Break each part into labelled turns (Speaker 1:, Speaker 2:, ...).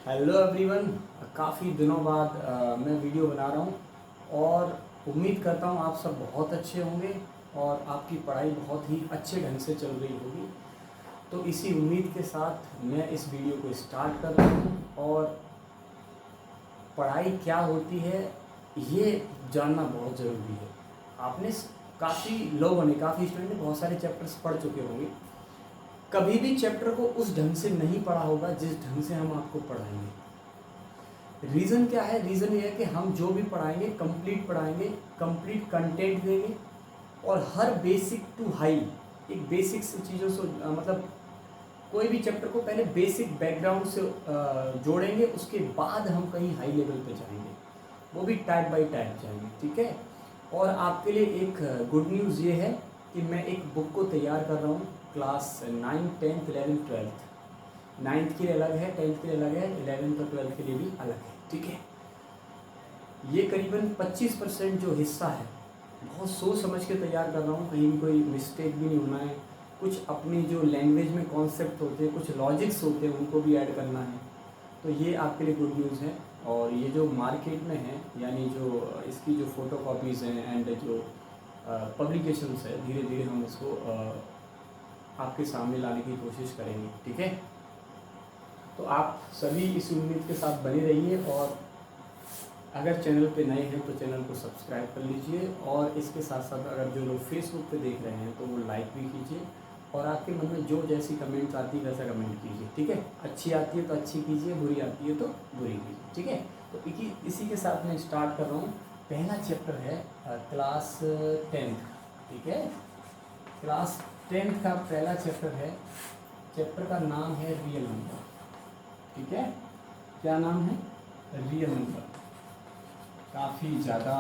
Speaker 1: Hello everyone. काफ़ी दिनों बाद मैं वीडियो बना रहा हूँ और उम्मीद करता हूँ आप सब बहुत अच्छे होंगे और आपकी पढ़ाई बहुत ही अच्छे ढंग से चल रही होगी। तो इसी उम्मीद के साथ मैं इस वीडियो को स्टार्ट कर रहा हूँ और पढ़ाई क्या होती है ये जानना बहुत ज़रूरी है। आपने काफ़ी लोगों ने काफ़ी स्टूडेंट ने बहुत सारे चैप्टर्स पढ़ चुके होंगे, कभी भी चैप्टर को उस ढंग से नहीं पढ़ा होगा जिस ढंग से हम आपको पढ़ाएंगे। रीज़न क्या है? रीज़न ये है कि हम जो भी पढ़ाएंगे पढ़ाएंगे, कंप्लीट कंटेंट देंगे और हर बेसिक टू हाई एक बेसिक से चीज़ों से मतलब कोई भी चैप्टर को पहले बेसिक बैकग्राउंड से जोड़ेंगे, उसके बाद हम कहीं हाई लेवल पे जाएंगे, वो भी टाइप बाय टाइप जाएंगे। ठीक है। और आपके लिए एक गुड न्यूज़ ये है कि मैं एक बुक को तैयार कर रहा हूँ class 9, 10th, 11th, 12th। 9th के लिए अलग है, 10th के लिए अलग है, 11th और 12th के लिए भी अलग है। ठीक है। ये करीबन 25% जो हिस्सा है बहुत सोच समझ के तैयार कर रहा हूँ, कहीं भी कोई मिस्टेक भी नहीं होना है। कुछ अपनी जो लैंग्वेज में कॉन्सेप्ट होते हैं, कुछ लॉजिक्स होते हैं, उनको भी ऐड करना है। तो ये आपके लिए गुड न्यूज़ है। और ये जो मार्केट में है, यानी जो इसकी जो फ़ोटो कॉपीज़ हैं एंड जो पब्लिकेशंस है, धीरे धीरे हम इसको आपके सामने लाने की कोशिश करेंगे। ठीक है। तो आप सभी इस उम्मीद के साथ बने रहिए और अगर चैनल पे नए हैं तो चैनल को सब्सक्राइब कर लीजिए और इसके साथ साथ अगर जो लोग फेसबुक पे देख रहे हैं तो वो लाइक भी कीजिए और आपके मन में जो जैसी कमेंट्स आती है वैसा कमेंट कीजिए। ठीक है। अच्छी आती है तो अच्छी कीजिए, बुरी आती है तो बुरी कीजिए। ठीक है। तो इसी के साथ मैं स्टार्ट कर रहा हूँ। पहला चैप्टर है क्लास 10th। ठीक है। क्लास 10th का पहला चैप्टर है। चैप्टर का नाम है रियल नंबर। ठीक है। क्या नाम है? Real number. काफ़ी ज़्यादा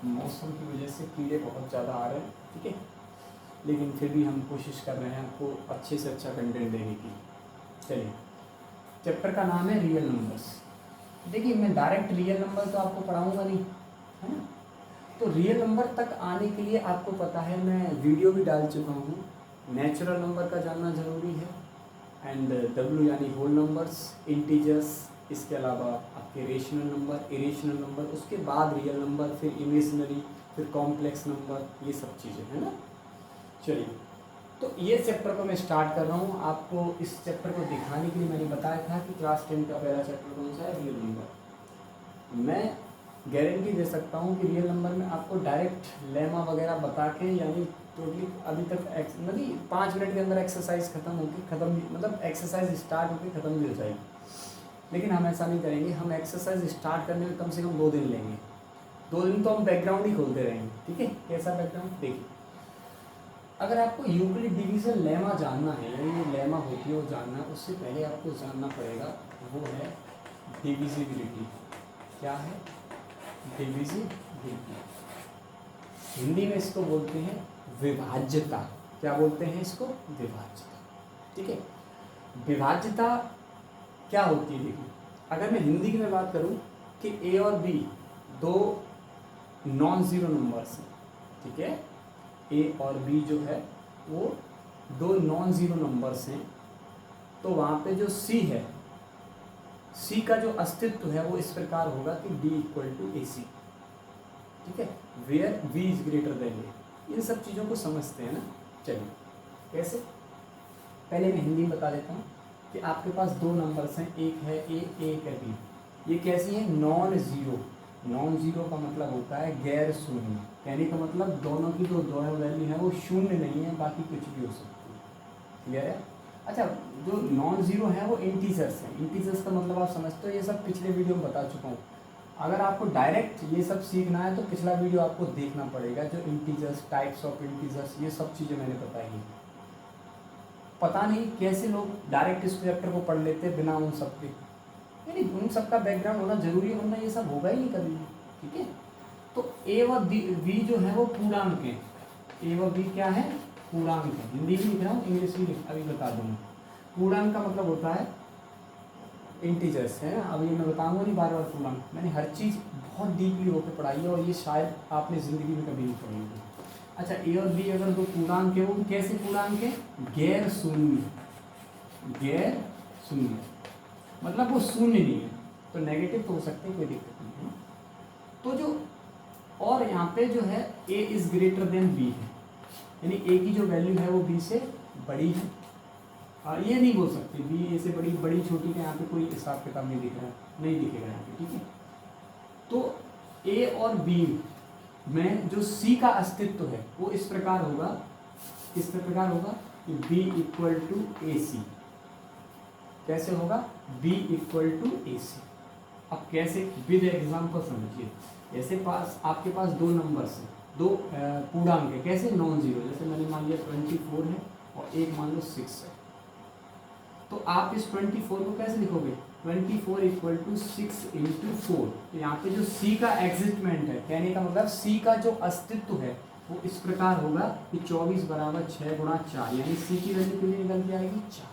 Speaker 1: मौसम की वजह से कीड़े बहुत ज़्यादा आ रहे हैं। ठीक है। लेकिन फिर भी हम कोशिश कर रहे हैं आपको अच्छे से अच्छा कंटेंट देने की। चलिए, चैप्टर का नाम है रियल नंबर्स। देखिए, मैं डायरेक्ट रियल नंबर तो आपको पढ़ाऊंगा नहीं, है ना। तो रियल नंबर तक आने के लिए आपको पता है मैं वीडियो भी डाल चुका हूँ। नेचुरल नंबर का जानना ज़रूरी है एंड डब्ल्यू यानी होल नंबर्स, इंटीजर्स, इसके अलावा आपके रेशनल नंबर, इरेशनल नंबर, उसके बाद रियल नंबर, फिर इमेजिनरी, फिर कॉम्प्लेक्स नंबर, ये सब चीज़ें है ना। चलिए, तो ये चैप्टर को मैं स्टार्ट कर रहा हूँ। आपको इस चैप्टर को दिखाने के लिए मैंने बताया था कि क्लास 10 का पहला चैप्टर कौन सा है? Real number. मैं गारंटी दे सकता हूँ कि रियल नंबर में आपको डायरेक्ट लेमा वगैरह बता के, यानी टोटली अभी तक मतलब 5 मिनट के अंदर एक्सरसाइज मतलब एक्सरसाइज स्टार्ट होकर ख़त्म भी हो जाएगी। लेकिन हम ऐसा नहीं करेंगे। हम एक्सरसाइज स्टार्ट करने में कम से कम 2 दिन लेंगे। 2 दिन तो हम बैकग्राउंड ही खोलते रहेंगे। ठीक है। कैसा बैकग्राउंड? देखिए, अगर आपको यूक्लिड डिवीजन लेमा जानना है, यानी ये लेमा होती है वो जानना है, उससे पहले आपको जानना पड़ेगा वो है डिविजिबिलिटी। क्या है? डिविजिबिलिटी। हिंदी में इसको बोलते हैं विभाज्यता। क्या बोलते हैं इसको? विभाज्यता। ठीक है। विभाज्यता क्या होती है? देखिए, अगर मैं हिंदी की में बात करूं कि ए और बी दो नॉन ज़ीरो नंबर्स हैं। ठीक है। ए और बी जो है वो 2 नॉन ज़ीरो नंबर्स हैं, तो वहाँ पे जो सी है, सी का जो अस्तित्व है वो इस प्रकार होगा कि D equal to A C. ठीक है। Where V is greater than A. इन सब चीज़ों को समझते हैं ना। चलिए, कैसे? पहले मैं हिंदी में बता देता हूँ कि आपके पास 2 नंबर्स हैं, एक है ए, एक है बी। ये कैसी है? Non zero. नॉन ज़ीरो का मतलब होता है गैर शून्य। कहने का मतलब दोनों की जो दोनों वैल्यू है वो शून्य नहीं है, बाकी कुछ भी हो सकती है। क्लियर है? अच्छा, जो नॉन ज़ीरो है वो इंटीजर्स हैं। इंटीजर्स का मतलब आप समझते हो, ये सब पिछले वीडियो में बता चुका हूँ। अगर आपको डायरेक्ट ये सब सीखना है तो पिछला वीडियो आपको देखना पड़ेगा। जो इंटीजर्स, टाइप्स ऑफ इंटीजर्स, ये सब चीज़ें मैंने बताई हैं। पता नहीं कैसे लोग डायरेक्ट इस चैप्टर को पढ़ लेते हैं बिना उन सब के, यानी उन सब का बैकग्राउंड होना जरूरी है, वरना ये सब होगा ही नहीं कभी भी। ठीक है। तो ए व बी जो है वो पूर्णांक है। ए व बी क्या है? पूर्णांक है। हिंदी भी लिख रहा हूँ, इंग्लिश भी अभी बता दूंगा। पूर्णांक का मतलब होता है इंटीजर्स, है ना। अभी मैं बताऊंगा नहीं बार बार पूर्णांक। मैंने हर चीज़ बहुत डीपली होकर पढ़ाई है और ये शायद आपने ज़िंदगी में कभी नहीं पढ़ी होगी। अच्छा, ए और बी अगर 2 पूर्णांक है, वो कैसे पूर्णांक है? गैर शून्य। गैर शून्य। मतलब वो शून्य नहीं है, तो नेगेटिव तो हो सकते हैं, कोई दिक्कत नहीं है ना। तो जो और यहाँ पे जो है a is greater then b है, यानी a की जो वैल्यू है वो b से बड़ी है। ये नहीं बोल सकते b a से बड़ी, बड़ी छोटी का यहाँ पे कोई हिसाब किताब नहीं दिख रहा है, नहीं दिखेगा यहाँ पे, ठीक है। तो a और b में जो c का अस्तित्व है वो इस प्रकार होगा, किस प्रकार होगा कि b इक्वल टू ए सी। कैसे होगा? b इक्वल टू ए सी। अब कैसे? विद एग्जाम्पल समझिए। जैसे आपके पास दो नंबर्स हैं, दो पूर्णांक है, कैसे? Non zero. जैसे मैंने मान लिया 24 है और एक मान लो 6 है, तो आप इस 24 को कैसे लिखोगे? 24 इक्वल टू 6 इंटू 4। तो यहाँ पे जो c का एग्जिस्टमेंट है, कहने का मतलब c का जो अस्तित्व है वो इस प्रकार होगा कि 24 बराबर 6 गुणा 4, यानी c की वैल्यू कितनी निकल के आएगी? 4।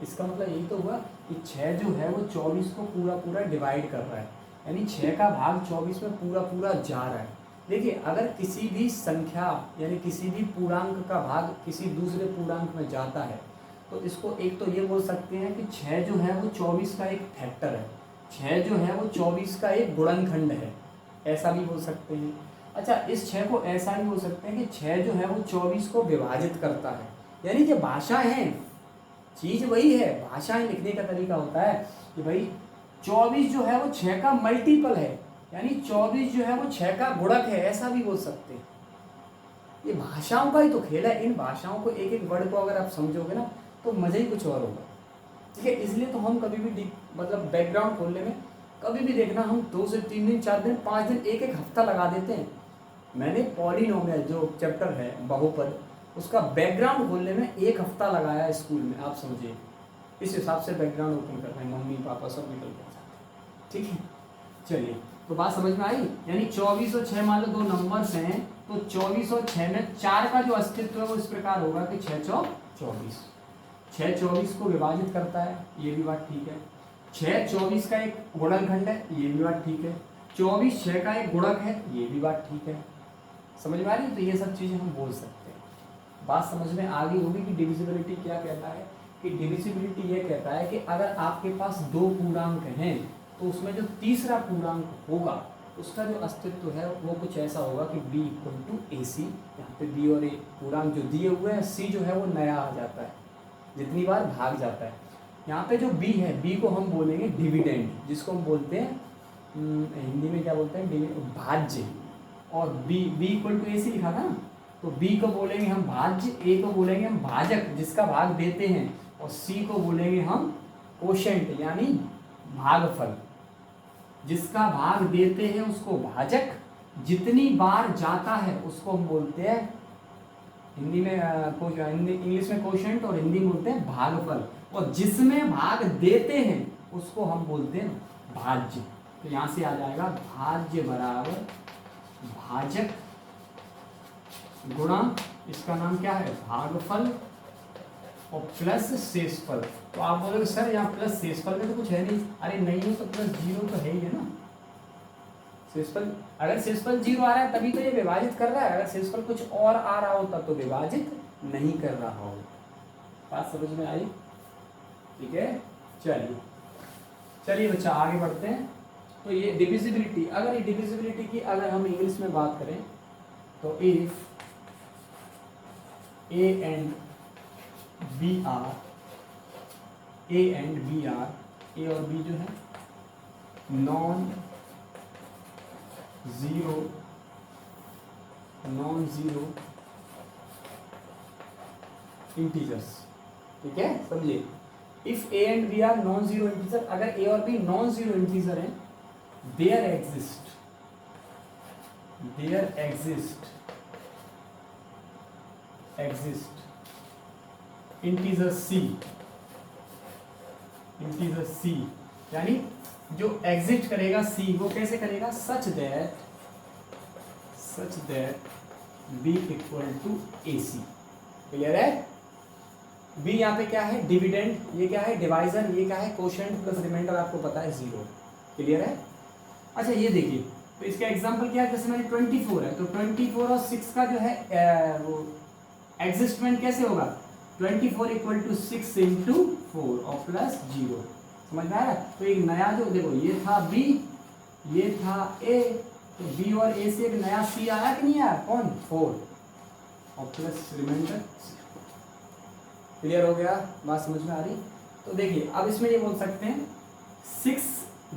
Speaker 1: इसका मतलब यही तो हुआ कि 6 जो है वो 24 को पूरा पूरा डिवाइड कर रहा है, यानी 6 का भाग 24 में पूरा पूरा जा रहा है। देखिए, अगर किसी भी संख्या यानी किसी भी पूर्णांक का भाग किसी दूसरे पूर्णांक में जाता है तो इसको एक तो ये बोल सकते हैं कि 6 जो है वो 24 का एक फैक्टर है, 6 जो है वो 24 का एक गुणनखंड है, ऐसा भी बोल सकते हैं। अच्छा, इस 6 को ऐसा भी बोल सकते हैं कि 6 जो है वो 24 को विभाजित करता है, यानी जो भाषा है, चीज़ वही है, भाषाएं लिखने का तरीका होता है कि भाई 24 जो है वो 6 का मल्टीपल है, यानी 24 जो है वो 6 का गुणक है, ऐसा भी बोल सकते हैं। ये भाषाओं का ही तो खेल है। इन भाषाओं को एक एक वर्ड को अगर आप समझोगे ना तो मज़ा ही कुछ और होगा, ठीक है। इसलिए तो हम कभी भी मतलब बैकग्राउंड खोलने में कभी भी देखना, हम 2 से 3 दिन, 4 दिन, 5 दिन, एक हफ्ता लगा देते हैं। मैंने पॉलिनोमियल जो चैप्टर है बहुपद, उसका बैकग्राउंड खोलने में 1 हफ्ता लगाया स्कूल में, आप समझिए। इस हिसाब से बैकग्राउंड ओपन करना है, मम्मी पापा सब निकल के जाते हैं, ठीक है। चलिए, तो बात समझ में आई। यानी 24 और 6 मान लो दो नंबर्स हैं, तो 24 और 6 में 4 का जो अस्तित्व है वो इस प्रकार होगा कि 6 चौक 24। 6 24 को विभाजित करता है, ये भी बात ठीक है। 6 24 का एक गुणनखंड है, ये भी बात ठीक है। 24 6 का एक गुणक है, ये भी बात ठीक है। समझ में आ रही है? तो ये सब चीज़ें हम बोल सकते हैं। बात समझ में आ गई होगी कि डिविजिबिलिटी क्या कहता है। कि डिविजिबिलिटी ये कहता है कि अगर आपके पास दो पूर्णांक हैं तो उसमें जो तीसरा पूर्णांक होगा उसका जो अस्तित्व है वो कुछ ऐसा होगा कि b इक्वल टू ए सी। यहाँ पे b और a पूर्णांक जो दिए हुए हैं, c जो है वो नया आ जाता है, जितनी बार भाग जाता है। यहाँ पे जो b है, b को हम बोलेंगे डिविडेंड, जिसको हम बोलते हैं हिंदी में क्या बोलते हैं? भाज्य। और b इक्वल टू ए सी लिखा था ना, तो b को बोलेंगे हम भाज्य, a को बोलेंगे हम भाजक जिसका भाग देते हैं, और c को बोलेंगे हम कोशेंट यानी भागफल, जिसका भाग देते हैं उसको भाजक, जितनी बार जाता है उसको हम बोलते हैं हिंदी में इंग्लिश में कोशेंट और हिंदी में बोलते हैं भागफल, और जिसमें भाग देते हैं उसको हम बोलते हैं भाज्य। तो यहाँ से आ जाएगा भाज्य बराबर भाजक गुणा इसका नाम क्या है? भागफल, और प्लस शेषफल। तो आप बोलोगे सर यहाँ प्लस शेषफल में तो कुछ है नहीं। अरे नहीं हो तो प्लस 0 तो है ही है ना। शेषफल, अगर शेषफल 0 आ रहा है तभी तो ये विभाजित कर रहा है, अगर शेषफल कुछ और आ रहा होता तो विभाजित नहीं कर रहा हो। बात समझ में आई? ठीक है, चलिए बच्चा आगे बढ़ते हैं। तो ये डिविजिबिलिटी, अगर ये डिविजिबिलिटी की अगर हम इंग्लिश में बात करें तो if A and B are, A and B are, A और बी जो है नॉन जीरो इंटीजर्स, ठीक है, समझिए। If A and B are non zero integer, अगर ए और बी नॉन जीरो इंटीजर हैं, देयर एग्जिस्ट इंटीजर सी, यानी जो एग्जिट करेगा सी, वो कैसे करेगा? Such that B equal to A C. Clear है? बी यहाँ पे क्या है? डिविडेंड, ये क्या है? डिवाइजर, ये क्या है? कोशेंट प्लस रिमाइंडर, आपको पता है 0। क्लियर है? अच्छा, ये देखिए, तो इसका एग्जांपल क्या है? जैसे मैंने 24 है, तो 24 और 6 का जो है वो एग्जिस्टमेंट कैसे होगा? 24 इक्वल टू 6 इंटू 4 और प्लस 0। समझ में आया? तो एक नया जो देखो ये था बी, ये था ए, तो बी और ए से एक नया सी आया कि नहीं आया? कौन? 4 और प्लस रिमाइंडर। क्लियर हो गया? बात समझ में आ रही? तो देखिए अब इसमें ये बोल सकते हैं 6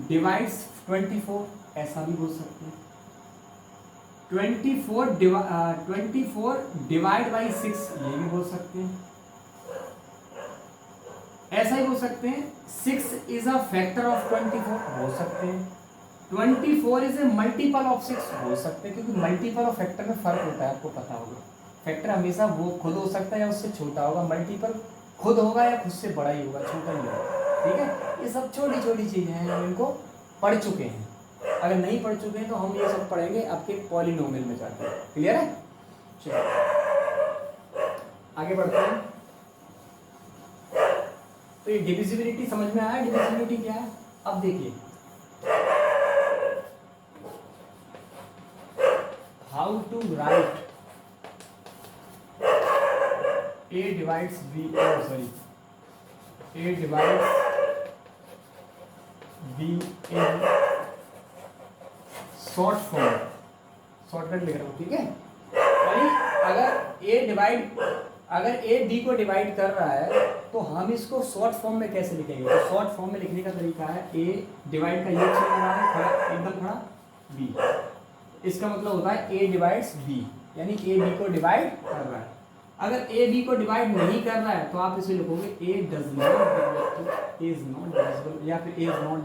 Speaker 1: डिवाइड्स 24, ऐसा भी बोल सकते हैं 24 डिवाइड बाई 6, ये भी बोल सकते हैं। ऐसा ही बोल सकते हैं 6 इज अ फैक्टर ऑफ 24, बोल सकते हैं 24 इज ए मल्टीपल ऑफ 6, बोल सकते हैं, क्योंकि मल्टीपल और फैक्टर में फर्क होता है, आपको पता होगा। फैक्टर हमेशा वो खुद हो सकता है या उससे छोटा होगा, मल्टीपल खुद होगा या खुद से बड़ा ही होगा, छोटा ही होगा। ठीक है, ये सब छोटी छोटी चीजें हैं, हम इनको पढ़ चुके हैं। अगर नहीं पढ़ चुके हैं तो हम ये सब पढ़ेंगे आपके पॉलिनोमियल में जाकर। क्लियर है? चलो आगे बढ़ते हैं। तो ये डिविजिबिलिटी समझ में आया? डिविजिबिलिटी क्या है? अब देखिए how to write A divides B, A divides B in short form, shortcut लिख रहा हूँ, ठीक है? यानी अगर A B को डिवाइड कर रहा है तो हम इसको शॉर्ट फॉर्म में कैसे लिखेंगे? तो शॉर्ट फॉर्म में लिखने का तरीका है A डिवाइड का ये चल रहा है खड़ा, एकदम खड़ा, B, इसका मतलब होता है A डिवाइड्स B, यानी A B को डिवाइड कर रहा है। अगर A B को डिवाइड नहीं कर रहा है तो आप इसे लिखोगे A does not, is not divisible, या फिर A is not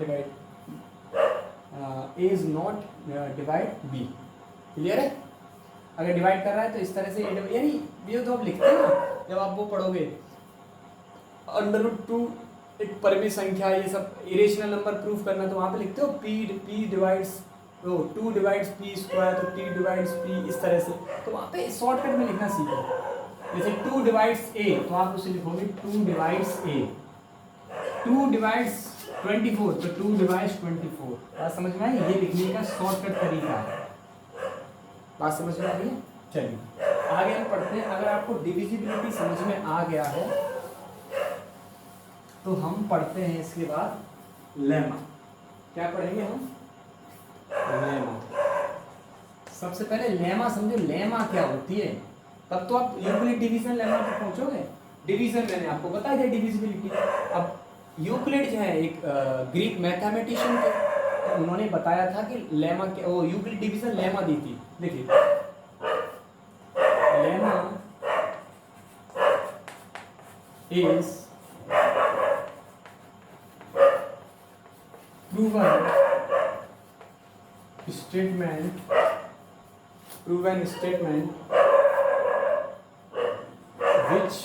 Speaker 1: divide B। Clear है? अगर डिवाइड कर रहा है तो इस तरह से यानी ये तो आप लिखते हैं ना, जब आप वो पढ़ोगे √2 एक परिमित संख्या, ये सब इरेशनल नंबर प्रूफ करना, तो वहाँ पे लिखते हो P divides 2 divides P square, तो P डिवाइड्स P, इस तरह से। तो वहाँ पे शॉर्टकट में लिखना सीखो। जैसे 2 डिवाइड्स A, तो आप उसे लिखोगे 2 डिवाइड्स A, 2 डिवाइड्स 24, तो 2 डिवाइड्स 24। बात समझ में आई? ये लिखने का शॉर्टकट तरीका है। बात समझ में आ रही है? चलिए आगे हम पढ़ते हैं। अगर आपको डिविजिबिलिटी समझ में आ गया है तो हम पढ़ते हैं इसके बाद लेमा। क्या पढ़ेंगे हम? लेमा। सबसे पहले लेमा समझो, लेमा क्या होती है, तब तो आप यूक्लिड डिवीजन लेमा तक पहुंचोगे। डिवीजन मैंने आपको बता दिया, डिविजिबिलिटी। अब यूक्लिड जो है एक ग्रीक मैथमेटिशियन थे, तो उन्होंने बताया था कि लेमा क्या, वो यूक्लिड डिवीजन लेमा दी थी। देखिए lemma is proven statement which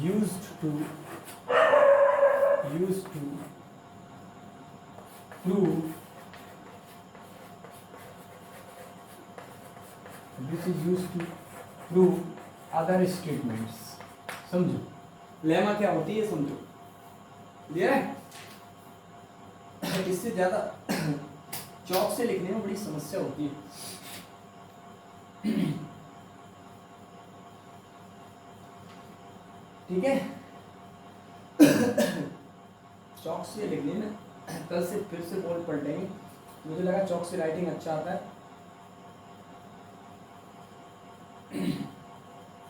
Speaker 1: used to prove other statements। समझो लेमा क्या होती है, समझो। क्लियर है? इससे ज्यादा चौक से लिखने में बड़ी समस्या होती है। ठीक है? चौक से लिखने में कल से फिर से बोल पलटेंगे, मुझे लगा चौक से राइटिंग अच्छा आता है।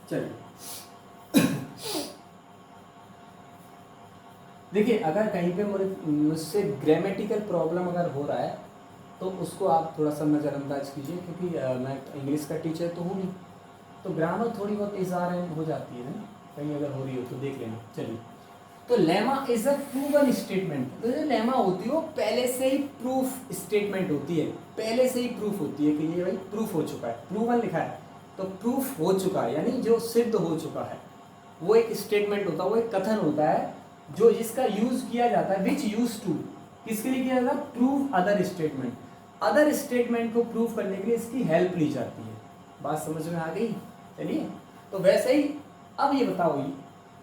Speaker 1: चलिए देखिए, अगर कहीं पे मुझसे ग्रामेटिकल प्रॉब्लम अगर हो रहा है तो उसको आप थोड़ा सा नज़रअंदाज कीजिए, क्योंकि मैं इंग्लिश का टीचर तो हूँ नहीं, तो ग्रामर थोड़ी बहुत इज़ार हो जाती है ना, कहीं अगर हो रही हो तो देख लेना। चलिए, तो lemma is a proven statement. तो जो लेमा होती है वो पहले से ही प्रूफ स्टेटमेंट होती है, पहले से ही प्रूफ होती है कि ये भाई प्रूफ हो चुका है। प्रूवन लिखा है तो प्रूफ हो चुका है, यानी जो सिद्ध हो चुका है, वो एक स्टेटमेंट होता है, वो एक कथन होता है जो जिसका यूज किया जाता है, विच यूज टू, किसके लिए किया जाता है? Prove other statement. Other statement को प्रूव करने के लिए इसकी हेल्प ली जाती है। बात समझ में आ गई? चलिए, तो वैसे ही अब ये बताओ,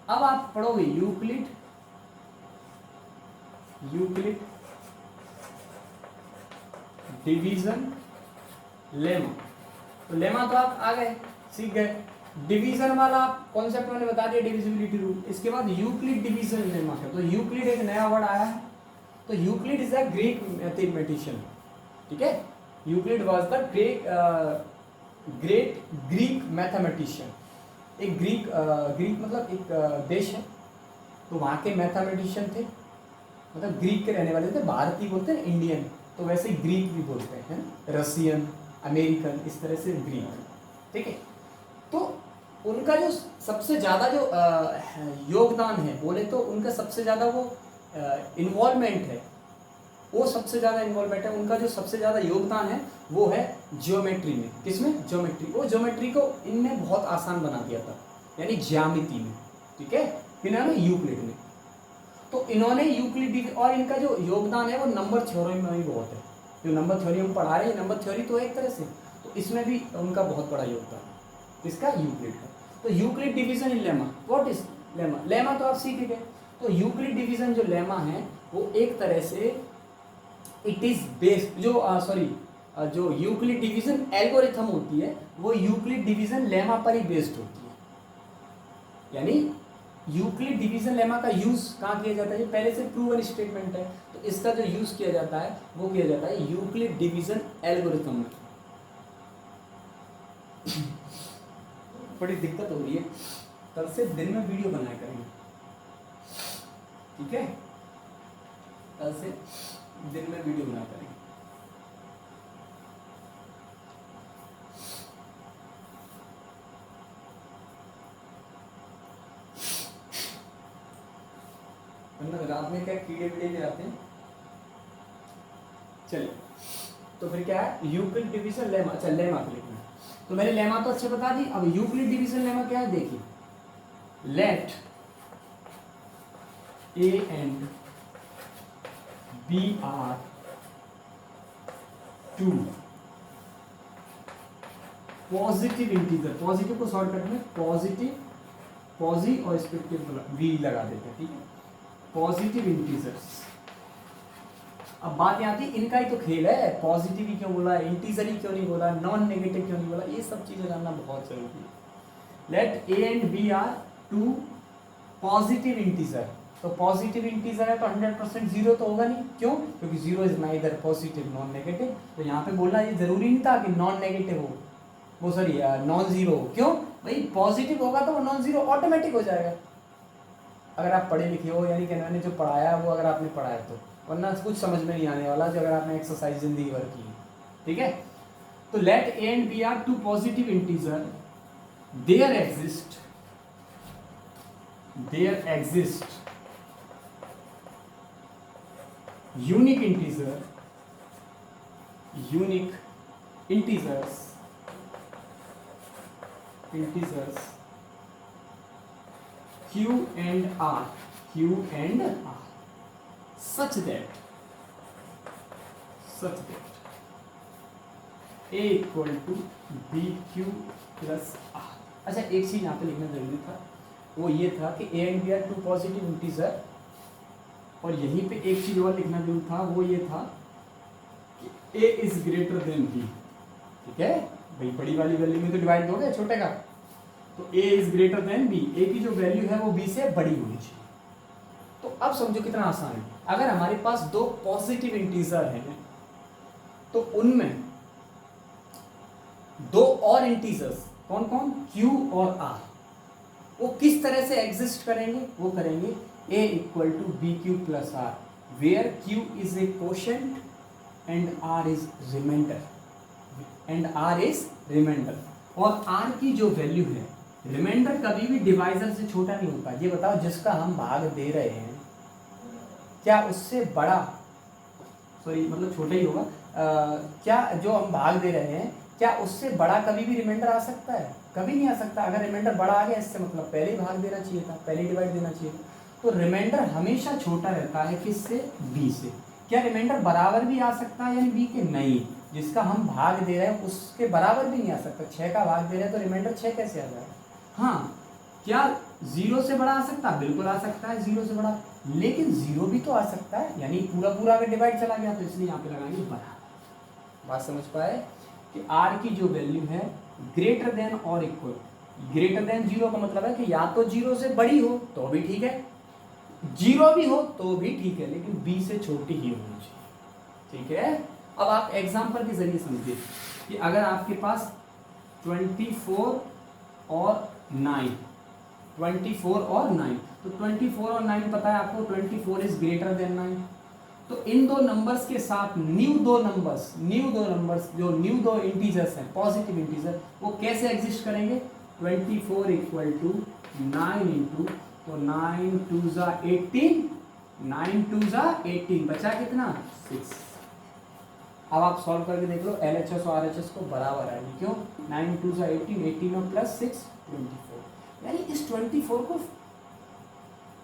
Speaker 1: अब आप पढ़ोगे यूक्लिड डिवीजन लेमा। तो लेमा तो आप आ गए, सीख गए। डिवीजन वाला कॉन्सेप्ट मैंने बता दिया, डिविजिबिलिटी रूल। इसके बाद यूक्लिड डिवीजन लेमा है। तो यूक्लिड एक नया वर्ड आया है। तो Euclid is a Greek mathematician, ठीक है। Euclid was the great Greek mathematician. एक ग्रीक मतलब एक देश है, तो वहाँ के मैथमेटिशियन थे, मतलब ग्रीक के रहने वाले थे। भारतीय बोलते हैं इंडियन, तो वैसे ही ग्रीक भी बोलते हैं, रसियन, अमेरिकन, इस तरह से ग्रीक, ठीक है। तो उनका जो सबसे ज़्यादा जो योगदान है, बोले तो उनका सबसे ज़्यादा वो इन्वॉल्वमेंट है, वो सबसे ज़्यादा इन्वॉल्वमेंट है, उनका जो सबसे ज़्यादा योगदान है वो है ज्योमेट्री में। किसमें? ज्योमेट्री। वो ज्योमेट्री को इनने बहुत आसान बना दिया था, यानी ज्यामिति में, ठीक है, इन्होंने यूक्लिड में। तो इन्होंने यूक्लिड, और इनका जो योगदान है वो नंबर थ्योरी में भी बहुत है। जो नंबर थ्योरी हम पढ़ा रहे हैं, नंबर थ्योरी तो एक तरह से, तो इसमें भी उनका बहुत बड़ा योगदान है, इसका यूक्लिड का। तो Euclid division in lemma, what is lemma? Lemma तो आप सीख गए। तो यूक्लिड डिवीजन जो लेमा है वो एक तरह से इट इज बेस्ड, जो यूक्लिड डिवीजन एल्गोरिथम होती है वो यूक्लिड डिवीजन लेमा पर ही बेस्ड होती है। यानी यूक्लिड डिवीजन लेमा का यूज कहाँ किया जाता है? ये पहले से प्रूवन स्टेटमेंट है, तो इसका जो यूज किया जाता है वो किया जाता है यूक्लिड डिवीजन एल्गोरिथम में। बड़ी दिक्कत हो रही है, कल से दिन में वीडियो बनाया करेंगे, ठीक है, कल से दिन में वीडियो बनाया करेंगे। रात में क्या कीड़े वीड़े भी आते हैं। चलिए, तो फिर क्या है? Euclid division lemma. अच्छा, लेमा लिखना है, तो मैंने लेमा तो अच्छे बता दी। अब यूक्लिड डिवीजन लेमा क्या है देखिए, let A and B are two positive integer. Positive को शॉर्टकट में पॉजिटिव, पॉजी और स्पेक्टिव वी लगा देते हैं, ठीक है, पॉजिटिव इंटीजर्स। अब बात यहाँ थी, इनका ही तो खेल है, पॉजिटिव ही क्यों बोला, इंटीजर ही क्यों नहीं बोला, नॉन नेगेटिव क्यों नहीं बोला, ये सब चीजें जानना बहुत जरूरी है। Let A and B are two positive integer. तो पॉजिटिव इंटीजर है तो 100% जीरो तो होगा नहीं, क्यों? क्योंकि zero is neither positive non negative. तो यहाँ पे बोलना ये जरूरी नहीं था कि नॉन नेगेटिव हो, वो सॉरी नॉन जीरो हो। क्यों भाई? पॉजिटिव होगा तो वो नॉन जीरो ऑटोमेटिक हो जाएगा, अगर आप पढ़े लिखे हो, यानी कि मैंने जो पढ़ाया वो अगर आपने पढ़ा है तो, वरना कुछ समझ में नहीं आने वाला जो अगर आपने एक्सरसाइज जिंदगी भर की है, ठीक है। तो let A and B are two positive integer, there exist unique integers q and r such that a equal to bq plus r। अच्छा, एक चीज यहाँ पे लिखना जरूरी था, वो ये था कि a and b are two positive integer, और यहीं पे एक चीज और लिखना जरूरी था, वो ये था कि a is greater then b, ठीक है भाई, बड़ी वाली वैल्यू में तो डिवाइड दोगे छोटे का, तो a is greater then b, a की जो वैल्यू है वो b से बड़ी होनी चाहिए। तो अब समझो कितना आसान है, अगर हमारे पास दो पॉजिटिव इंटीजर हैं तो उनमें दो और इंटीजर्स कौन कौन, q और r, वो किस तरह से एग्जिस्ट करेंगे? वो करेंगे a equal to B Q plus R, where q is a quotient and r is reminder. और r की जो वैल्यू है, रिमाइंडर कभी भी डिवाइजर से छोटा नहीं होता। ये बताओ, जिसका हम भाग दे रहे हैं क्या उससे बड़ा, सॉरी मतलब छोटा ही होगा, क्या जो हम भाग दे रहे हैं क्या उससे बड़ा कभी भी रिमाइंडर आ सकता है? कभी नहीं आ सकता। अगर रिमाइंडर बड़ा आ गया इससे मतलब पहले ही भाग देना चाहिए था, पहले डिवाइड देना चाहिए था। तो रिमाइंडर हमेशा छोटा रहता है किससे? b से। क्या रिमाइंडर बराबर भी आ सकता है यानी b के? नहीं, जिसका हम भाग दे रहे हैं उसके बराबर भी नहीं आ सकता। 6 का भाग दे रहे हैं तो रिमाइंडर 6 कैसे आ जाएगा? हाँ, क्या 0 से बड़ा आ सकता है? बिल्कुल आ सकता है 0 से बड़ा, लेकिन 0 भी तो आ सकता है, यानी पूरा अगर डिवाइड चला गया, तो इसलिए यहाँ पे लगाएंगे बराबर। बात समझ पाए कि r की जो वैल्यू है ग्रेटर देन और इक्वल, ग्रेटर देन जीरो का मतलब है कि या तो जीरो से बड़ी हो तो भी ठीक है, जीरो भी हो तो भी ठीक है, लेकिन बी से छोटी ही होनी चाहिए। ठीक है, अब आप एग्जांपल के जरिए समझिए कि अगर आपके पास 24 और 9, 24 और 9, तो 24 और 9 पता है आपको, 24 इज ग्रेटर देन 9। तो इन दो नंबर्स के साथ न्यू दो नंबर्स जो न्यू दो इंटीजर्स हैं, पॉजिटिव इंटीजर, वो कैसे एग्जिस्ट करेंगे? 24 इक्वल टू 9 इंटू, तो 9 2 जा 18, 9 2 जा 18, बचा कितना? 6। अब आप सॉल्व करके देख लो, LHS और RHS को बराबर आएगी। क्यों? 9 2 जा 18, 18 और प्लस 6 24, यानी इस 24 को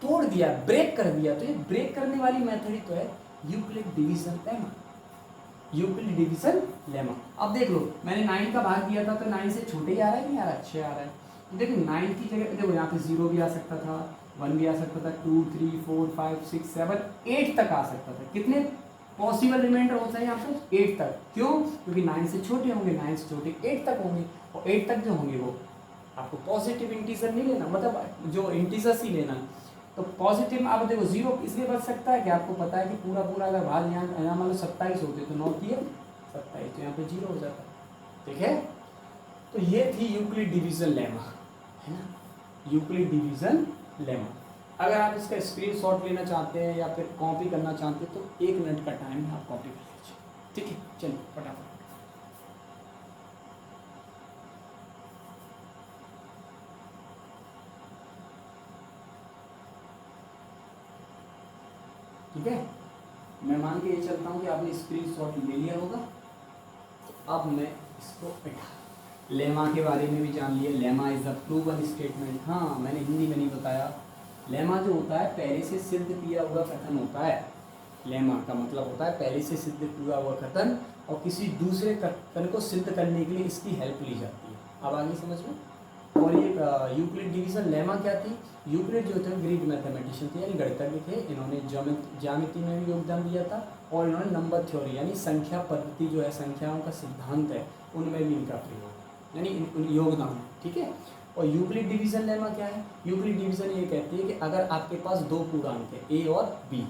Speaker 1: तोड़ दिया, ब्रेक कर दिया। तो ये ब्रेक करने वाली मेथड ही तो है Euclid division lemma. Euclid division lemma. अब देख लो, मैंने 9 का भाग दिया था तो 9 से छोटे ही आ रहा है कि यार अच्छे आ रहा है? तो देखो 9 की जगह देखो यहाँ पे 0 भी आ सकता था, 1 भी आ सकता था, 2 3 4 5 6 7 8 तक आ सकता था। कितने पॉसिबल रिमाइंडर होता है यहाँ पे? 8 तक। क्यों? क्योंकि 9 से छोटे होंगे, 9 से छोटे 8 तक होंगे, और 8 तक जो होंगे वो आपको पॉजिटिव इंटीजर नहीं लेना, मतलब जो इंटीजर्स ही लेना। तो पॉजिटिव, आप देखो 0 इसलिए बच सकता है कि आपको पता है कि पूरा पूरा अगर भाग यहाँ मान लो 27 होते तो 9 किए 27, तो यहाँ पे 0 हो जाता है। ठीक है, तो ये थी यूक्लिड डिवीजन लेमा, है ना, यूक्लिड डिवीजन लेमा। अगर आप इसका स्क्रीनशॉट लेना चाहते हैं या फिर कॉपी करना चाहते हैं तो 1 मिनट का टाइम है, आप कॉपी कर लीजिए। ठीक है, चलिए फटाफट। ठीक है, मैं मान के ये चलता हूँ कि आपने स्क्रीनशॉट ले लिया होगा। अब मैं इसको बैठा, लेमा के बारे में भी जान लिया। Lemma is the proven statement. हाँ, मैंने हिंदी में नहीं बताया। लेमा जो होता है पहले से सिद्ध किया हुआ कथन होता है। लेमा का मतलब होता है पहले से सिद्ध किया हुआ कथन, और किसी दूसरे कथन को सिद्ध करने के लिए इसकी हेल्प ली जाती है। अब आगे समझ लो। और ये यूक्लिड डिवीजन लेमा क्या थी? यूक्लिड जो थे ग्रीक मैथमेटिशियन थे, यानी गणितज्ञ थे। इन्होंने ज्यामिति में भी योगदान दिया था, और इन्होंने नंबर थ्योरी यानी संख्या पद्धति जो है, संख्याओं का सिद्धांत है, उनमें भी इनका प्रयोग यानी योगदान। ठीक है, और यूक्लिड डिवीजन लेमा क्या है? यूक्लिड डिवीजन ये कहती है कि अगर आपके पास दो पूर्णांक है ए और बी,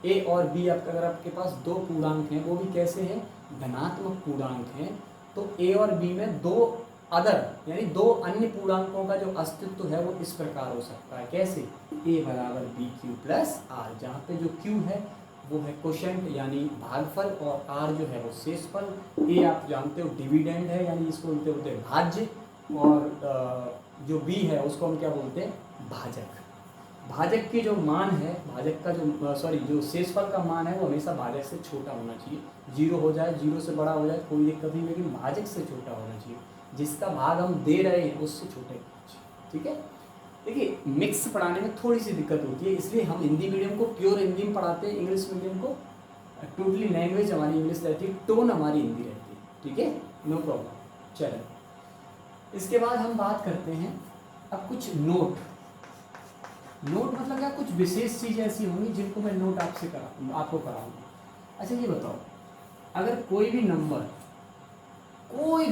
Speaker 1: ए और बी अगर आपके पास दो पूर्णांक हैं, वो भी कैसे हैं? धनात्मक पूर्णांक हैं, तो ए और बी में दो अदर यानी दो अन्य पूर्णांकों का जो अस्तित्व है वो इस प्रकार हो सकता है। कैसे? ए बराबर बी क्यू प्लस आर, जहाँ पे जो क्यू है वो है क्वोशेंट यानी भागफल, और आर जो है वो शेषफल। ए आप जानते हो डिविडेंड है, यानी इसको बोलते हैं भाज्य, और जो बी है उसको हम क्या बोलते हैं? भाजक। भाजक की जो मान है, भाजक का जो शेषफल का मान है वो हमेशा भाजक से छोटा होना चाहिए। 0 हो जाए, 0 से बड़ा हो जाए कोई दिक्कत नहीं, लेकिन भाजक से छोटा होना चाहिए। जिसका भाग हम दे रहे हैं उससे छोटे होना चाहिए। ठीक है, देखिए मिक्स पढ़ाने में थोड़ी सी दिक्कत होती है, इसलिए हम हिंदी मीडियम को प्योर हिंदी में पढ़ाते हैं, इंग्लिश मीडियम को टोटली लैंग्वेज हमारी इंग्लिश रहती है, टोन हमारी हिंदी रहती है। ठीक है, नो प्रॉब्लम। चलो, इसके बाद हम बात करते हैं अब कुछ नोट मतलब क्या? कुछ विशेष चीज़ें ऐसी होंगी जिनको मैं नोट आपको कराऊंगा। अच्छा ये बताओ, अगर कोई भी नंबर, कोई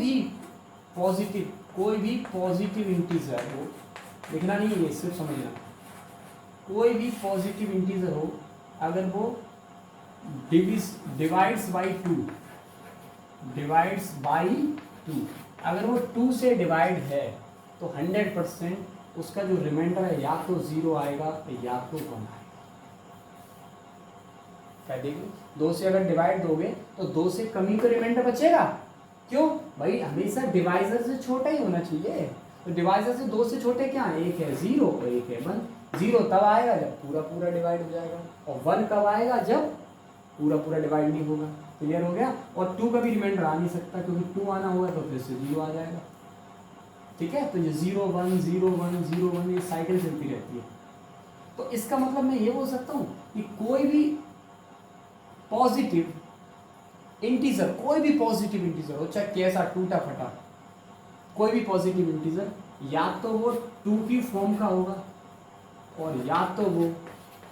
Speaker 1: भी पॉजिटिव इंटीजर हो, लिखना नहीं है सिर्फ समझना, कोई भी पॉजिटिव इंटीजर हो, अगर वो डिवाइड्स बाई टू, अगर वो 2 से डिवाइड है तो 100% उसका जो रिमाइंडर है या तो 0 आएगा या तो 1 आएगा। क्या देखिए, 2 से अगर डिवाइड दोगे तो 2 से कम ही तो रिमाइंडर बचेगा। क्यों भाई? हमेशा डिवाइजर से छोटा ही होना चाहिए। तो डिवाइजर से 2 से छोटे क्या है? एक है 0 और एक है 1। 0 तब आएगा जब पूरा पूरा डिवाइड हो जाएगा, और 1 कब आएगा? जब पूरा पूरा डिवाइड नहीं होगा। क्लियर हो गया? और 2 का भी रिमाइंडर आ नहीं सकता, क्योंकि 2 आना होगा तो फिर से 0 आ जाएगा। ठीक है, तो ये 0 1 0 1 0 1 ये साइकिल चलती रहती है। तो इसका मतलब मैं ये बोल सकता हूँ कि कोई भी पॉजिटिव इंटीजर हो, चाहे कैसा टूटा फटा कोई भी पॉजिटिव इंटीजर, या तो वो 2 की फॉर्म का होगा, और या तो वो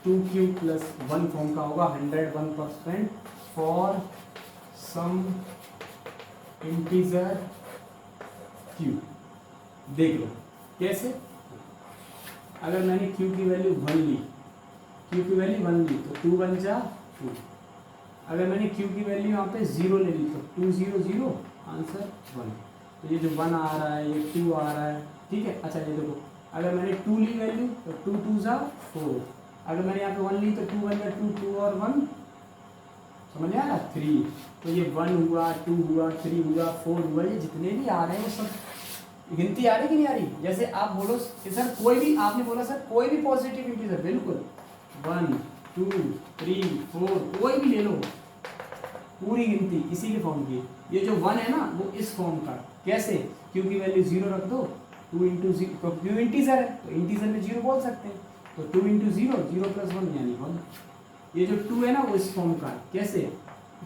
Speaker 1: 2q + 1 फॉर्म का होगा 101% फॉर सम इंटीजर q। देख लो कैसे। अगर मैंने q की वैल्यू 1 ली, q की वैल्यू 1 ली तो 2 बन जा 2। अगर मैंने q की वैल्यू यहाँ पे 0 ले ली तो 2 0 0 आंसर 1। तो ये जो 1 आ रहा है, ये 2 आ रहा है, ठीक है। अच्छा ये देखो, अगर मैंने 2 ली वैल्यू तो 2 2 जा 4। अगर मैंने यहाँ पे 1 ली तो 2 1 जा 2, 2 और 1 समझ आया 3। तो ये 1 हुआ, 2 हुआ, 3 हुआ, 4 हुआ, ये जितने भी आ रहे हैं वो सब गिनती आ रही कि नहीं आ रही। जैसे आप बोलो कि सर कोई भी, आपने बोला सर कोई भी पॉजिटिव इंटीजर, बिल्कुल 1 2 3 4 कोई भी ले लो, पूरी गिनती इसी के फॉर्म की। ये जो 1 है ना वो इस फॉर्म का, कैसे, क्यू की वैल्यू 0 रख दो, 2 इंटू 0, तो क्यू इंटीजर है तो इंटीजर में 0 बोल सकते हैं, तो 2 इंटू 0 0 प्लस 1 यानी 1। ये जो 2 है ना वो इस फॉर्म का है, कैसे,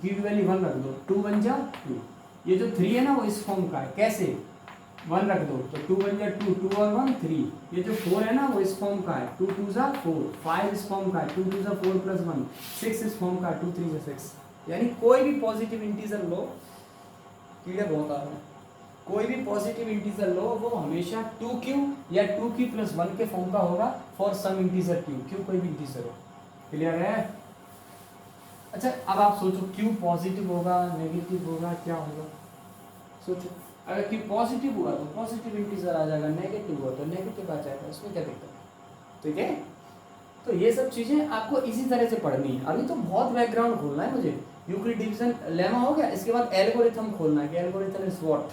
Speaker 1: क्यू की वैल्यू 1 रख दो, 2 बन जा 2। ये जो 3 है ना वो इस फॉर्म का है, कैसे, 1 रख दो तो 2 बन जा 2, 2 और 1 3। ये जो 4 है ना वो इस फॉर्म का है, 2 2 जा 4, 5 इस फॉर्म का है, 2 2 जा 4 प्लस 1, 6 इस फॉर्म का है, 2 3 जा 6। यानी कोई भी पॉजिटिव इंटीजर लो, कीड़े बहुत आ रहे हैं, कोई भी पॉजिटिव इंटीजर लो वो हमेशा 2q या 2q प्लस 1 के फॉर्म का होगा फॉर सम इंटीजर q कोई भी इंटीजर हो। क्लियर है। अच्छा अब आप सोचो q पॉजिटिव होगा, नेगेटिव होगा, क्या होगा, सोचो। अगर q पॉजिटिव हुआ तो पॉजिटिव इंटीजर आ जाएगा, नेगेटिव हुआ तो नेगेटिव आ जाएगा, इसमें क्या दिक्कत है, ठीक है। तो ये सब चीजें आपको इसी तरह से पढ़नी है। अभी तो बहुत बैकग्राउंड खोलना है मुझे। यूक्लिड डिवीजन लेमा हो गया, इसके बाद एल्गोरिथम खोलना है कि एल्गोरिथम इज व्हाट।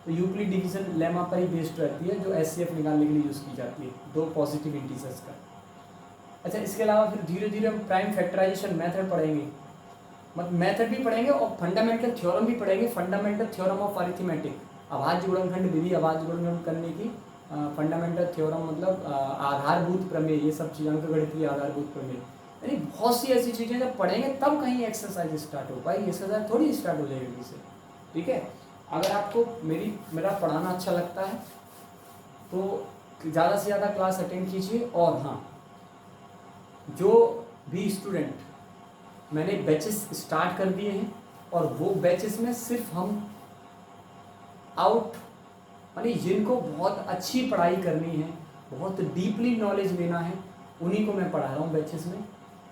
Speaker 1: तो यूक्लिड डिवीजन लेमा पर ही बेस्ड रहती है, जो एचसीएफ निकालने के लिए यूज की जाती है, दो पॉजिटिव इंटीजर्स का। अच्छा इसके अलावा फिर धीरे धीरे हम प्राइम फैक्टराइजेशन मेथड पढ़ेंगे, मतलब मेथड भी पढ़ेंगे और फंडामेंटल थ्योरम भी पढ़ेंगे। फंडामेंटल थ्योरम ऑफ अरिथमेटिक, अभाज्य गुणनखंड विधि, अभाज्य गुणनखंड करने की फंडामेंटल थ्योरम मतलब आधारभूत प्रमेय, ये सब चीज़ अंकगणितीय आधारभूत प्रमेय, यानी बहुत सी ऐसी चीज़ें जब पढ़ेंगे तब कहीं एक्सरसाइज स्टार्ट हो पाई। एक्सरसाइज थोड़ी स्टार्ट हो जाएगी इससे, ठीक है। अगर आपको मेरा पढ़ाना अच्छा लगता है तो ज़्यादा से ज़्यादा क्लास अटेंड कीजिए। और हाँ, जो भी स्टूडेंट, मैंने बैचेस स्टार्ट कर दिए हैं और वो बैचेस में सिर्फ हम आउट, यानी जिनको बहुत अच्छी पढ़ाई करनी है, बहुत डीपली नॉलेज लेना है, उन्हीं को मैं पढ़ा रहा हूँ बैचेस में।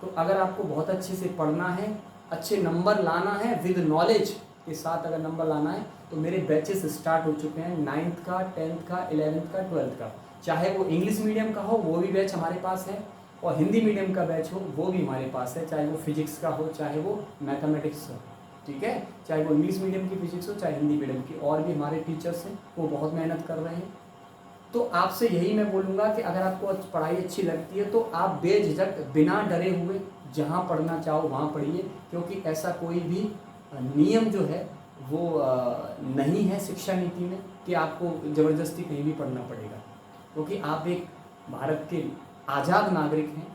Speaker 1: तो अगर आपको बहुत अच्छे से पढ़ना है, अच्छे नंबर लाना है, विद नॉलेज के साथ अगर नंबर लाना है, तो मेरे बैचेस स्टार्ट हो चुके हैं 9th का, 10th का, 11th का, 12th का। चाहे वो इंग्लिश मीडियम का हो वो भी बैच हमारे पास है, और हिंदी मीडियम का बैच हो वो भी हमारे पास है, चाहे वो फिजिक्स का हो, चाहे वो मैथमेटिक्स हो, ठीक है। चाहे वो इंग्लिश मीडियम की फिजिक्स हो, चाहे हिंदी मीडियम की, और भी हमारे टीचर्स हैं वो बहुत मेहनत कर रहे हैं। तो आपसे यही मैं बोलूँगा कि अगर आपको पढ़ाई अच्छी लगती है तो आप बेझिझक बिना डरे हुए जहाँ पढ़ना चाहो वहाँ पढ़िए, क्योंकि ऐसा कोई भी नियम जो है वो नहीं है शिक्षा नीति में कि आपको ज़बरदस्ती कहीं भी पढ़ना पड़ेगा, क्योंकि आप एक भारत के आज़ाद नागरिक हैं।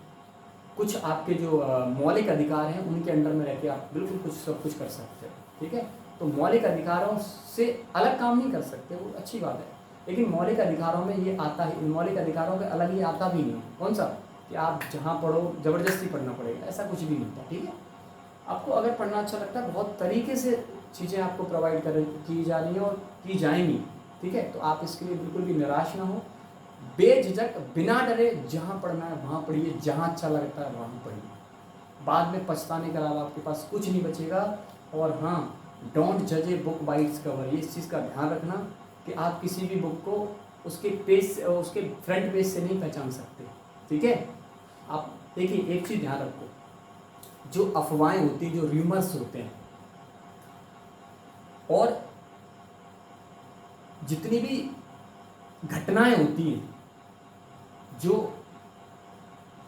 Speaker 1: कुछ आपके जो मौलिक अधिकार हैं उनके अंडर में रह के आप बिल्कुल कुछ सब कुछ कर सकते हो, ठीक है। तो मौलिक अधिकारों से अलग काम नहीं कर सकते, वो अच्छी बात है, लेकिन मौलिक अधिकारों में ये आता है, मौलिक अधिकारों के अलग ये आता भी नहीं। कौन सा, कि आप जहाँ पढ़ो ज़बरदस्ती पढ़ना पड़ेगा, ऐसा कुछ भी नहीं होता, ठीक है। आपको अगर पढ़ना अच्छा लगता है, बहुत तरीके से चीज़ें आपको प्रोवाइड की जा रही हैं और की जाएंगी, ठीक है। तो आप इसके लिए बिल्कुल भी निराश ना हो, बेझिझक बिना डरे जहाँ पढ़ना है वहाँ पढ़िए, जहाँ अच्छा लगता है वहाँ पढ़िए। बाद में पछताने के अलावा आपके पास कुछ नहीं बचेगा। और हाँ, डोंट जज a book by its cover, ये इस चीज़ का ध्यान रखना कि आप किसी भी बुक को उसके पेज, उसके फ्रंट पेज से नहीं पहचान सकते, ठीक है। आप देखिए एक चीज़ ध्यान रखो, जो अफवाहें होती हैं, जो र्यूमर्स होते हैं, और जितनी भी घटनाएं होती हैं जो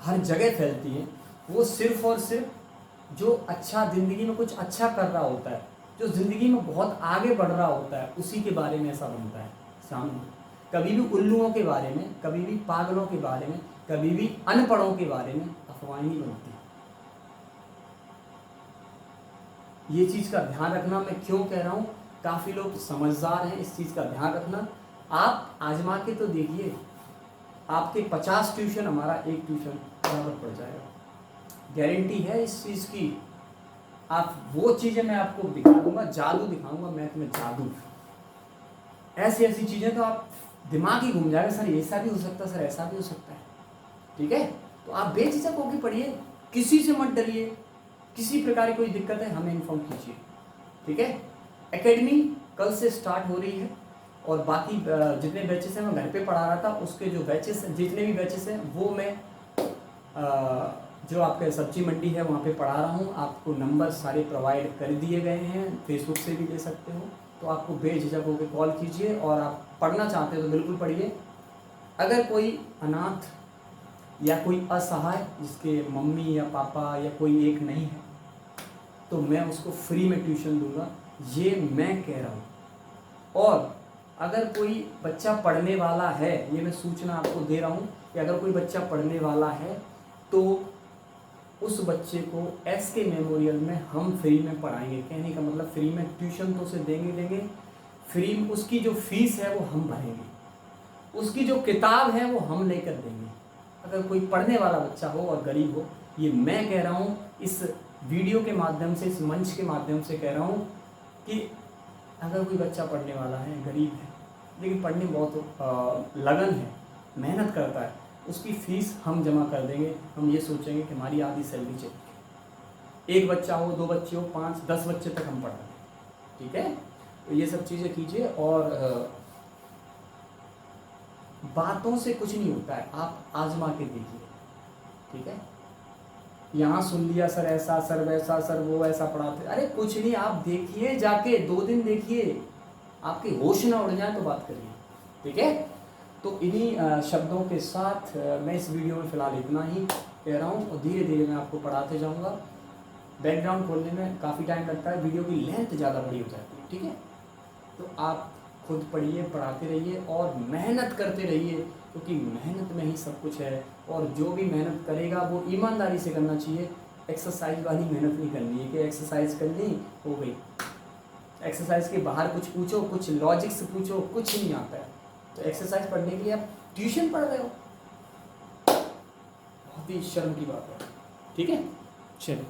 Speaker 1: हर जगह फैलती हैं, वो सिर्फ और सिर्फ जो अच्छा ज़िंदगी में कुछ अच्छा कर रहा होता है, जो ज़िंदगी में बहुत आगे बढ़ रहा होता है, उसी के बारे में ऐसा बनता है सामने। कभी भी उल्लुओं के बारे में, कभी भी पागलों के बारे में, कभी भी अनपढ़ों के बारे में अफवाहें नहीं बनती। ये चीज़ का ध्यान रखना। मैं क्यों कह रहा हूँ, काफ़ी लोग समझदार हैं, इस चीज़ का ध्यान रखना। आप आजमा के तो देखिए, आपके 50 ट्यूशन, हमारा एक ट्यूशन बराबर पड़ जाएगा, गारंटी है इस चीज़ की। आप वो चीज़ें मैं आपको दिखा दूंगा, जादू दिखाऊंगा, मैथ में जादू, ऐसी ऐसी चीज़ें तो आप दिमाग ही घूम जाएगा, सर ऐसा भी हो सकता है, सर ऐसा भी हो सकता है। ठीक है, तो आप बेझिझक होकर पढ़िए, किसी से मत डरिए, किसी प्रकार की कोई दिक्कत है हमें इन्फॉर्म कीजिए। ठीक है, एकेडमी कल से स्टार्ट हो रही है और बाकी जितने बैचेस हैं मैं घर पे पढ़ा रहा था, उसके जो बैचेस जितने भी बैचेस हैं वो मैं जो आपके सब्जी मंडी है वहाँ पे पढ़ा रहा हूँ। आपको नंबर सारे प्रोवाइड कर दिए गए हैं, फेसबुक से भी ले सकते हो, तो आपको बेझिझक होकर कॉल कीजिए और आप पढ़ना चाहते हो तो बिल्कुल पढ़िए। अगर कोई अनाथ या कोई असहाय जिसके मम्मी या पापा या कोई एक नहीं है तो मैं उसको फ्री में ट्यूशन दूंगा, ये मैं कह रहा हूँ। और अगर कोई बच्चा पढ़ने वाला है, ये मैं सूचना आपको दे रहा हूँ कि अगर कोई बच्चा पढ़ने वाला है तो उस बच्चे को SK मेमोरियल में हम फ्री में पढ़ाएंगे। कहने का मतलब फ्री में ट्यूशन तो उसे देंगे, फ्री में उसकी जो फीस है वो हम भरेंगे, उसकी जो किताब है वो हम लेकर देंगे। अगर कोई पढ़ने वाला बच्चा हो और गरीब हो, ये मैं कह रहा हूँ, इस वीडियो के माध्यम से, इस मंच के माध्यम से कह रहा हूँ कि अगर कोई बच्चा पढ़ने वाला है, गरीब है, लेकिन पढ़ने बहुत लगन है, मेहनत करता है, उसकी फ़ीस हम जमा कर देंगे। हम ये सोचेंगे कि हमारी आधी सैलरी चाहिए, एक बच्चा हो, 2 बच्चे हो, 5, 10 बच्चे तक हम पढ़ा दें। ठीक है, तो ये सब चीज़ें कीजिए। और बातों से कुछ नहीं होता है, आप आजमा के देखिए। ठीक है, यहाँ सुन लिया सर ऐसा, सर वैसा, सर वो ऐसा पढ़ाते, अरे कुछ नहीं, आप देखिए जाके 2 दिन देखिए, आपके होश ना उड़ जाए तो बात करिए। ठीक है, तो इन्हीं शब्दों के साथ मैं इस वीडियो में फ़िलहाल इतना ही कह रहा हूँ और धीरे धीरे मैं आपको पढ़ाते जाऊँगा। बैकग्राउंड खोलने में काफ़ी टाइम लगता है, वीडियो की लेंथ ज़्यादा बड़ी हो जाती है। ठीक है, तो आप खुद पढ़िए, पढ़ाते रहिए और मेहनत करते रहिए, क्योंकि मेहनत में ही सब कुछ है। और जो भी मेहनत करेगा वो ईमानदारी से करना चाहिए। एक्सरसाइज वाली मेहनत नहीं करनी है कि एक्सरसाइज कर ली हो गई, एक्सरसाइज के बाहर कुछ पूछो, कुछ लॉजिक से पूछो, कुछ नहीं आता है। तो एक्सरसाइज पढ़ने के लिए आप ट्यूशन पढ़ रहे हो, बहुत ही शर्म की बात है। ठीक है, चलिए।